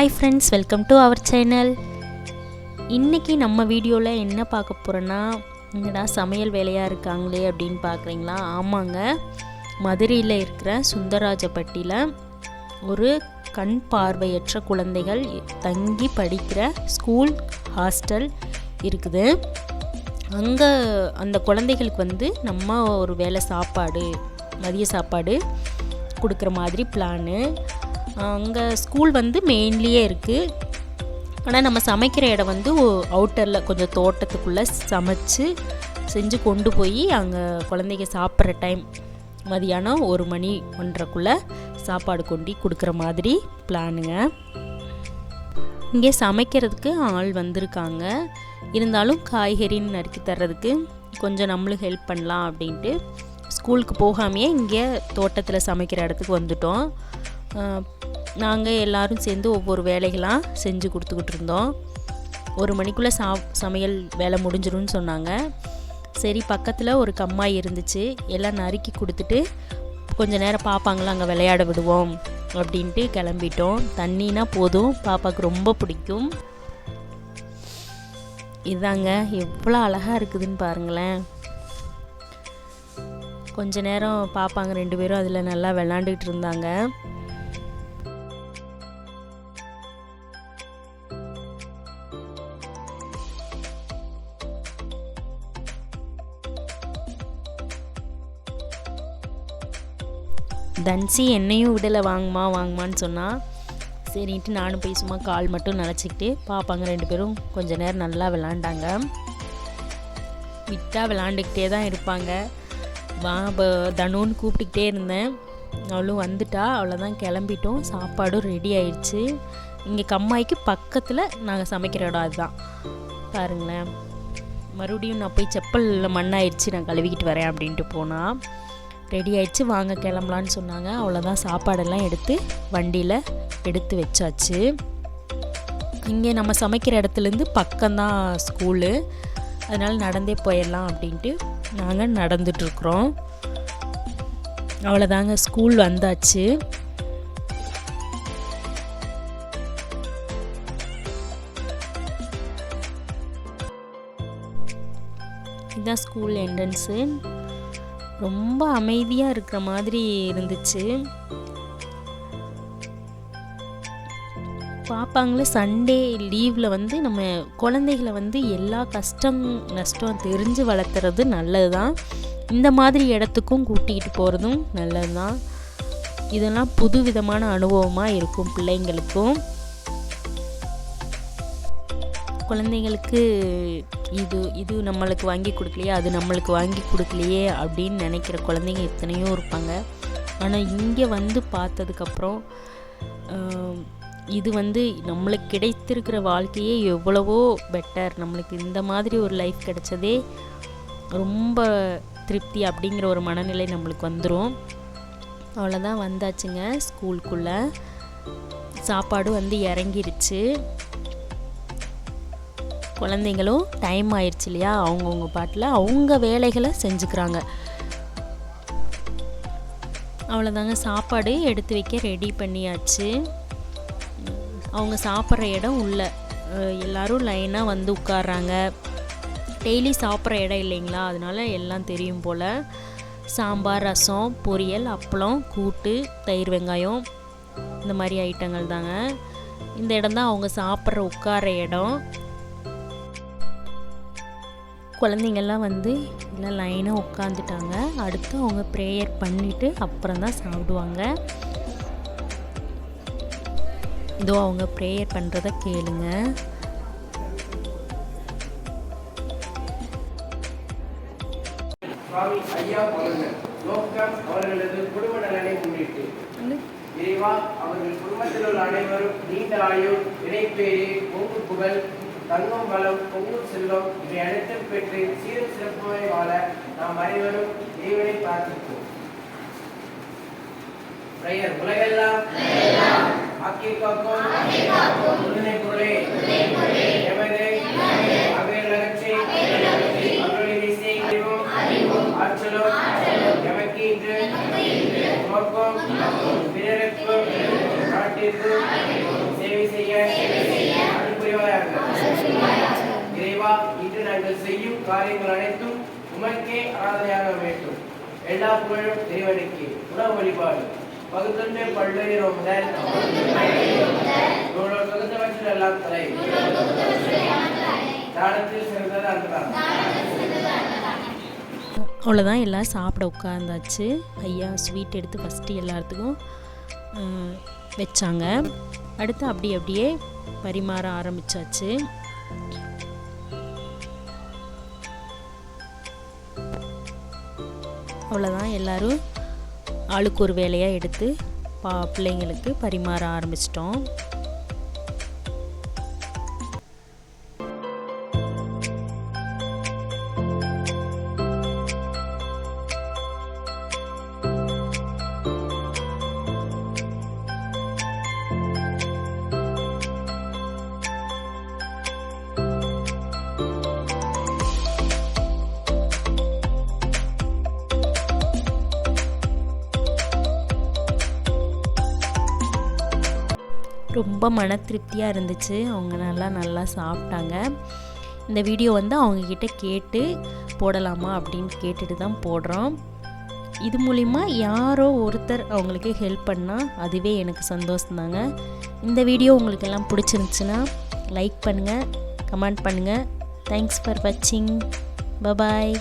Hi friends, welcome to our channel. இன்றைக்கி நம்ம வீடியோவில் என்ன பார்க்க போகிறோன்னா, என்னடா சமையல் வேலையாக இருக்காங்களே அப்படின்னு பார்க்குறீங்களா? ஆமாங்க, மதுரையில் இருக்கிற சுந்தரராஜப்பட்டியில் ஒரு கண் பார்வையற்ற குழந்தைகள் தங்கி படிக்கிற ஸ்கூல் ஹாஸ்டல் இருக்குது. அங்கே அந்த குழந்தைகளுக்கு நம்ம ஒரு வேளை சாப்பாடு, மதிய சாப்பாடு கொடுக்குற மாதிரி பிளானு. அங்கே ஸ்கூல் மெயின்லேயே இருக்குது. ஆனால் நம்ம சமைக்கிற இடம் அவுட்டரில் கொஞ்சம் தோட்டத்துக்குள்ளே சமைச்சு செஞ்சு கொண்டு போய் அங்கே குழந்தைங்க சாப்பிட்ற டைம் மதியானம் 1 மணி 1:30க்குள்ளே சாப்பாடு கொண்டு கொடுக்குற மாதிரி பிளானுங்க. இங்கே சமைக்கிறதுக்கு ஆள் வந்திருக்காங்க. இருந்தாலும் காய்கறின்னு நறுக்கி தர்றதுக்கு கொஞ்சம் நம்மளும் ஹெல்ப் பண்ணலாம் அப்படின்ட்டு ஸ்கூலுக்கு போகாமையே இங்கே தோட்டத்தில் சமைக்கிற இடத்துக்கு வந்துட்டோம். நாங்கள் எல்லோரும் சேர்ந்து ஒவ்வொரு வேலைகளாக செஞ்சு கொடுத்துக்கிட்டு இருந்தோம். 1 மணிக்குள்ளே சமையல் வேலை முடிஞ்சிடும்னு சொன்னாங்க. சரி, பக்கத்தில் ஒரு கம்மாய் இருந்துச்சு, எல்லாம் நறுக்கி கொடுத்துட்டு கொஞ்சம் நேரம் பாப்பாங்களாம் அங்கே விளையாட விடுவோம் அப்படின்ட்டு கிளம்பிட்டோம். தண்ணினா போதும், பாப்பாவுக்கு ரொம்ப பிடிக்கும். இதாங்க எவ்வளோ அழகாக இருக்குதுன்னு பாருங்களேன். கொஞ்ச நேரம் பாப்பாங்க 2 பேரும் அதில் நல்லா விளாண்டுக்கிட்டு இருந்தாங்க. தன்சி என்னையும் விடலை, வாங்குமான்னு சொன்னால் சரின்ட்டு நானும் போய் சும்மா கால் மட்டும் நினச்சிக்கிட்டு பாப்பாங்க 2 பேரும் கொஞ்ச நேரம் நல்லா விளாண்டாங்க. விட்டால் விளாண்டுக்கிட்டே தான் இருப்பாங்க. தனுன்னு கூப்பிட்டுக்கிட்டே இருந்தேன். அவளும் வந்துட்டா, அவ்வளோதான் கிளம்பிட்டோம். சாப்பாடும் ரெடி ஆயிடுச்சு. இங்கே கம்மாய்க்கு பக்கத்தில் நாங்கள் சமைக்கிற இடம் அதுதான் பாருங்களேன். மறுபடியும் நான் போய் செப்பலில் மண்ணாயிடுச்சு, நான் கழுவிக்கிட்டு வரேன் அப்படின்ட்டு போனால் ரெடி ஆயிடுச்சு, வாங்க கிளம்பலான்னு சொன்னாங்க. அவ்வளோதான், சாப்பாடெல்லாம் எடுத்து வண்டியில் எடுத்து வச்சாச்சு. இங்கே நம்ம சமைக்கிற இடத்துலேருந்து பக்கம்தான் ஸ்கூலு, அதனால் நடந்தே போயிடலாம் அப்படின்ட்டு நாங்கள் நடந்துட்டுருக்குறோம். அவ்வளோதாங்க, ஸ்கூல் வந்தாச்சு. இதுதான் ஸ்கூல் என்ட்ரன்ஸு. ரொம்ப அமைதியாக இருக்கிற மாதிரி இருந்துச்சு. பாப்பாங்களே சண்டே லீவில் நம்ம குழந்தைகளை எல்லா கஷ்டம் நஷ்டம் தெரிஞ்சு வளர்த்துறது நல்லது தான். இந்த மாதிரி இடத்துக்கும் கூட்டிகிட்டு போகிறதும் நல்லது தான். இதெல்லாம் புது விதமான அனுபவமாக இருக்கும் பிள்ளைங்களுக்கும். குழந்தைங்களுக்கு இது நம்மளுக்கு வாங்கி கொடுக்கலையே, அது நம்மளுக்கு வாங்கி கொடுக்கலையே அப்படின்னு நினைக்கிற குழந்தைங்க எத்தனையோ இருப்பாங்க. ஆனால் இங்கே பார்த்ததுக்கப்புறம் இது நம்மளுக்கு கிடைத்திருக்கிற வாழ்க்கையே எவ்வளவோ பெட்டர், நம்மளுக்கு இந்த மாதிரி ஒரு லைஃப் கிடைச்சதே ரொம்ப திருப்தி அப்படிங்கிற ஒரு மனநிலை நம்மளுக்கு வந்துடும். அவ்வளோதான், வந்தாச்சுங்க ஸ்கூலுக்குள்ளே. சாப்பாடு இறங்கிருச்சு. குழந்தைங்களும் டைம் ஆயிடுச்சு இல்லையா, அவங்கவுங்க பாட்டில் அவங்க வேலைகளை செஞ்சுக்கிறாங்க. அவ்வளோதாங்க, சாப்பாடு எடுத்து வைக்க ரெடி பண்ணியாச்சு. அவங்க சாப்பிட்ற இடம் உள்ள எல்லோரும் லைனாக உட்கார்றாங்க. டெய்லி சாப்பிட்ற இடம் இல்லைங்களா, அதனால எல்லாம் தெரியும் போல். சாம்பார், ரசம், பொரியல், அப்பளம், கூட்டு, தயிர், வெங்காயம், இந்த மாதிரி ஐட்டங்கள் தாங்க. இந்த இடம் தான் அவங்க சாப்பிட்ற உட்கார்ற இடம். குழந்தைங்கள்லாம் எல்லாம் லைனாக உட்காந்துட்டாங்க. அடுத்து அவங்க ப்ரேயர் பண்ணிவிட்டு அப்புறம் தான் சாப்பிடுவாங்க. இதோ அவங்க ப்ரேயர் பண்ணுறத கேளுங்க. சுவாமி ஐயா அவர்கள் நோக்கம் அவர்களது குடும்ப நலனை முன்னிட்டு இறைவா, அவர்கள் குடும்பத்தில் உள்ள அனைவரும் நீண்ட ஆயுள், இணைப்பேறு, பொங்கு புகழ், தங்கம் வளம், பொங்கு செல்வம் இவை அனைத்தும் பெற்று சீரும் சிறப்புமாய் வாழ நாம் அனைவரும் இறைவனை பிரார்த்திப்போம். உலகெல்லாம் ஆக்கி காக்கும் உடனே பொருளே எமது அகலகச்சை அருளிசை ஆற்றலும் எமக்கு இன்று நோக்கம் பிறருக்கும் நாட்டிற்கும் சேவை செய்ய செய்யும் காரியங்கள் அனைத்தும் உமக்கே ஆராதனையாக வேண்டும். எல்லா புகழும் இறைவனுக்கு. உணவு வழிபாடு. பகுத்தொன்றை பல்லுயிர் முதல் தகுந்தவற்றில் எல்லாம் தலை தானத்தில் சிறந்தது அன்றாம். அவ்வளோதான், எல்லாம் சாப்பிட உட்காந்தாச்சு. ஐயா ஸ்வீட் எடுத்து ஃபஸ்ட்டு எல்லாத்துக்கும் வச்சாங்க. அடுத்து அப்படியே பரிமாற ஆரம்பித்தாச்சு. அவ்வளோதான், எல்லோரும் ஆளுக்கு ஒரு வேலையாக எடுத்து பிள்ளைங்களுக்கு பரிமாற ஆரம்பிச்சிட்டோம். ரொம்ப மன திருப்தியாக இருந்துச்சு. அவங்க நல்லா சாப்பிட்டாங்க. இந்த வீடியோ அவங்கக்கிட்ட கேட்டு போடலாமா அப்படின்னு கேட்டுட்டு தான் போடுறோம். இது மூலிமா யாரோ ஒருத்தர் அவங்களுக்கு ஹெல்ப் பண்ணால் அதுவே எனக்கு சந்தோஷம்தாங்க. இந்த வீடியோ உங்களுக்கு எல்லாம் பிடிச்சிருந்துச்சுன்னா லைக் பண்ணுங்கள், கமெண்ட் பண்ணுங்கள். தேங்க்ஸ் ஃபார் வாட்சிங். பபாய்.